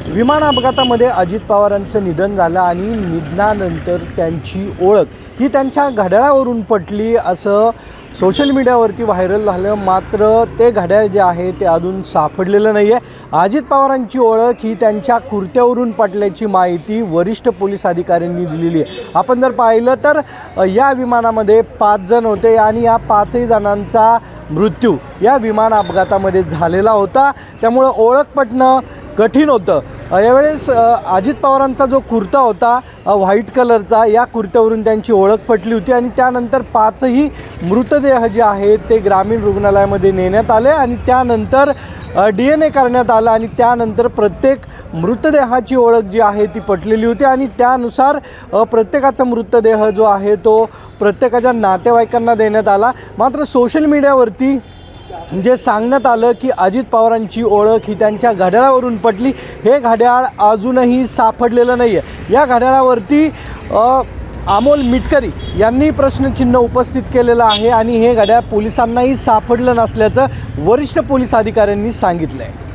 विमान अपघातामध्ये अजित पवारांचं निधन झालं आणि निधनानंतर त्यांची ओळख ही त्यांच्या घड्याळावरून पटली असं सोशल मीडियावरती व्हायरल झालं। मात्र ते घड्याळ जे आहे ते अजून सापडलेलं नाही आहे। अजित पवारांची ओळख ही त्यांच्या कुर्त्यावरून पटल्याची माहिती वरिष्ठ पोलीस अधिकाऱ्यांनी दिलेली आहे। आपण जर पाहिलं तर या विमानामध्ये 5 जण होते आणि या 5ही जणांचा मृत्यू या विमान अपघातामध्ये झालेला होता, त्यामुळे ओळख पटणं कठीण होतं। यावेळेस अजित पवारांचा जो कुर्ता होता व्हाईट कलरचा, या कुर्त्यावरून त्यांची ओळख पटली होती आणि त्यानंतर 5ही मृतदेह जे आहेत ते ग्रामीण रुग्णालयामध्ये नेण्यात आले आणि त्यानंतर DNA करण्यात आला आणि त्यानंतर प्रत्येक मृतदेहाची ओळख जी आहे ती पटलेली होती आणि त्यानुसार प्रत्येकाचा मृतदेह जो आहे तो प्रत्येकाच्या नातेवाईकांना देण्यात आला। मात्र सोशल मीडियावरती जे सांगण्यात आलं की अजित पवारांची ओळख ही त्यांच्या घड्याळावरून पटली, हे घड्याळ अजूनही सापडलेलं नाही आहे। या घड्याळावरती अमोल मिटकरी यांनी प्रश्नचिन्ह उपस्थित केलेलं आहे आणि हे घड्याळ पोलिसांनाही सापडलं नसल्याचं वरिष्ठ पोलीस अधिकाऱ्यांनी सांगितलं आहे।